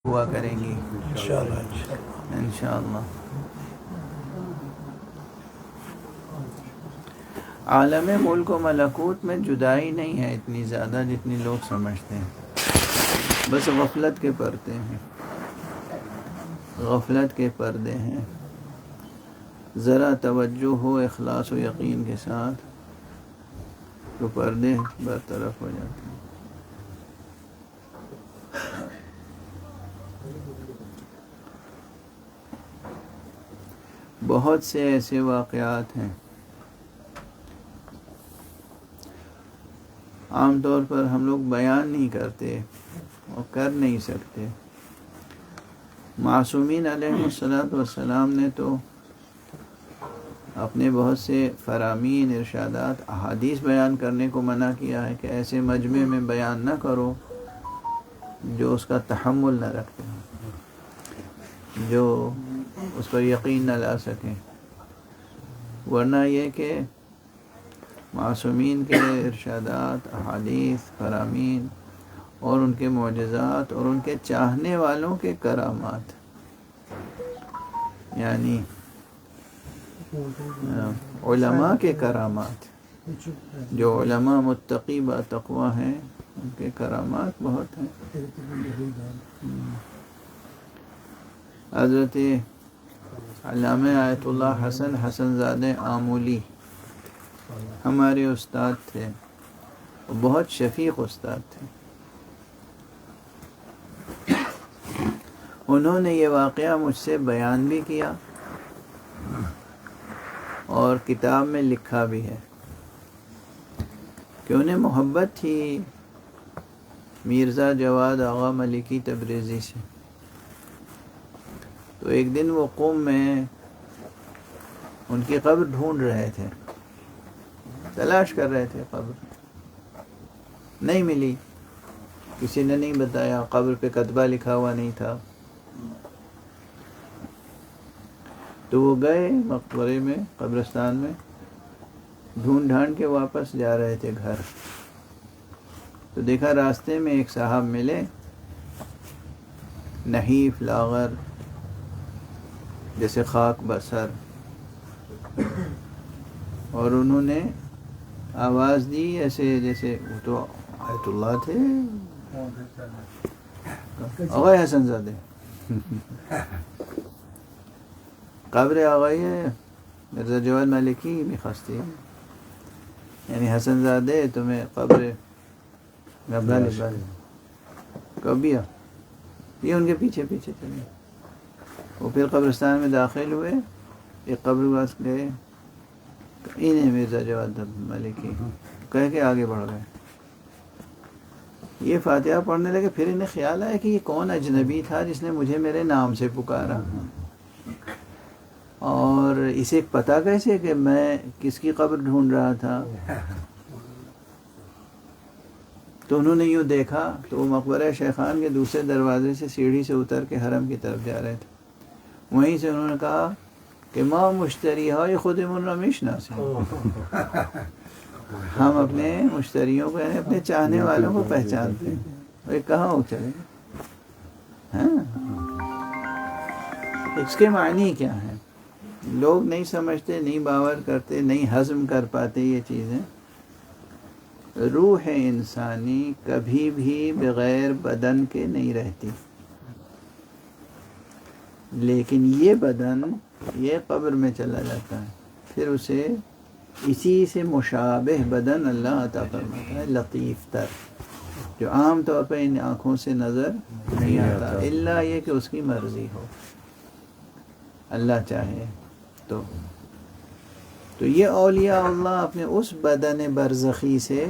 ہوا کریں گی انشاءاللہ انشاءاللہ۔ عالم ملک و ملکوت میں جدائی نہیں ہے اتنی زیادہ جتنی لوگ سمجھتے ہیں، بس غفلت کے پردے ہیں، غفلت کے پردے ہیں۔ ذرا توجہ ہو اخلاص و یقین کے ساتھ تو پردے برطرف ہو جاتے ہیں۔ بہت سے ایسے واقعات ہیں عام طور پر ہم لوگ بیان نہیں کرتے اور کر نہیں سکتے۔ معصومین علیہ الصلوۃ والسلام نے تو اپنے بہت سے فرامین، ارشادات، احادیث بیان کرنے کو منع کیا ہے کہ ایسے مجمع میں بیان نہ کرو جو اس کا تحمل نہ رکھتے ہیں، جو اس پر یقین نہ لا سکیں، ورنہ یہ کہ معصومین کے ارشادات، احادیث، فرامین اور ان کے معجزات اور ان کے چاہنے والوں کے کرامات، یعنی علماء کے کرامات، جو علماء متقی با تقوی ہیں ان کے کرامات بہت ہیں۔ حضرت علامہ آیت اللہ حسن زادہ آمولی ہمارے استاد تھے، وہ بہت شفیق استاد تھے۔ انہوں نے یہ واقعہ مجھ سے بیان بھی کیا اور کتاب میں لکھا بھی ہے کہ انہیں محبت تھی مرزا جواد آغا ملکی تبریزی سے۔ تو ایک دن وہ قم میں ان کی قبر ڈھونڈ رہے تھے، تلاش کر رہے تھے، قبر نہیں ملی، کسی نے نہیں بتایا، قبر پہ کتبہ لکھا ہوا نہیں تھا۔ تو وہ گئے مقبرے میں، قبرستان میں، ڈھونڈ ڈھانڈ کے واپس جا رہے تھے گھر، تو دیکھا راستے میں ایک صاحب ملے، نحیف، لاغر، جیسے خاک بسر، اور انہوں نے آواز دی ایسے جیسے وہ تو آیت اللہ تھے، آغا حسن زادے، قبر آغای مرزا جواد ملکی میخواستی، یعنی حسن زادے تمہیں قبر کبیا، یہ ان کے پیچھے پیچھے چلے۔ وہ پھر قبرستان میں داخل ہوئے، ایک قبر کے پاس گئے، انہیں مرزا جواد ملکی کہہ کے آگے بڑھ گئے۔ یہ فاتحہ پڑھنے لگے، پھر انہیں خیال آیا کہ یہ کون اجنبی تھا جس نے مجھے میرے نام سے پکارا، اور اسے پتہ کیسے کہ میں کس کی قبر ڈھونڈ رہا تھا۔ تو انہوں نے یوں دیکھا تو وہ مقبرہ شیخان کے دوسرے دروازے سے سیڑھی سے اتر کے حرم کی طرف جا رہے تھے۔ وہیں سے انہوں نے کہا کہ ما مشتری های خودمون را میشناسیم، ہم اپنے مشتریوں کو، یعنی اپنے چاہنے والوں کو پہچانتے ہیں۔ وہ کہاں ہو چلے، ہاں، اس کے معنی کیا ہیں لوگ نہیں سمجھتے، نہیں باور کرتے، نہیں ہضم کر پاتے یہ چیزیں۔ روح انسانی کبھی بھی بغیر بدن کے نہیں رہتی، لیکن یہ بدن یہ قبر میں چلا جاتا ہے، پھر اسے اسی سے مشابہ بدن اللہ عطا فرماتا ہے، لطیف تر، جو عام طور پہ ان آنکھوں سے نظر نہیں آتا، الا یہ کہ اس کی مرضی ہو، اللہ چاہے تو یہ اولیاء اللہ اپنے اس بدن برزخی سے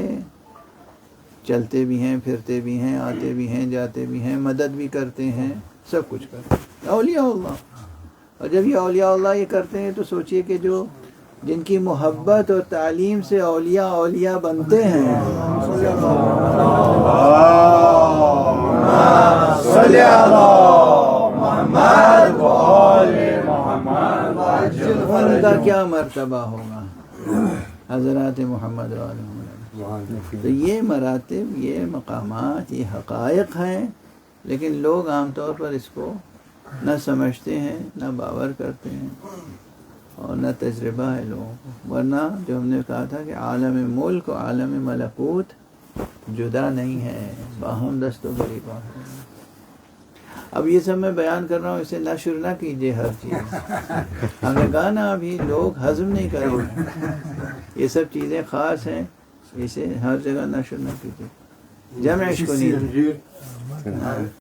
چلتے بھی ہیں، پھرتے بھی ہیں، آتے بھی ہیں، جاتے بھی ہیں، مدد بھی کرتے ہیں، سب کچھ کرتے ہیں اولیاء اللہ۔ اور جب یہ اولیاء اللہ یہ کرتے ہیں تو سوچئے کہ جو جن کی محبت اور تعلیم سے اولیاء بنتے ہیں، صلی ان کا کیا مرتبہ ہوگا حضرات محمد علیہ۔ تو یہ مراتب، یہ مقامات، یہ حقائق ہیں لیکن لوگ عام طور پر اس کو نہ سمجھتے ہیں، نہ باور کرتے ہیں، اور نہ تجربہ ہے لوگوں کو. ورنہ جو ہم نے کہا تھا کہ عالم ملک و عالم ملکوت جدا نہیں ہے، باہم دست و گریباں ہیں. اب یہ سب میں بیان کر رہا ہوں، اسے نشر نہ کیجیے ہر چیز. ہم نے کہا نا ابھی لوگ ہضم نہیں کریں گے، یہ سب چیزیں خاص ہیں، اسے ہر جگہ نشر نہ کیجیے. جمع عشق و نیت.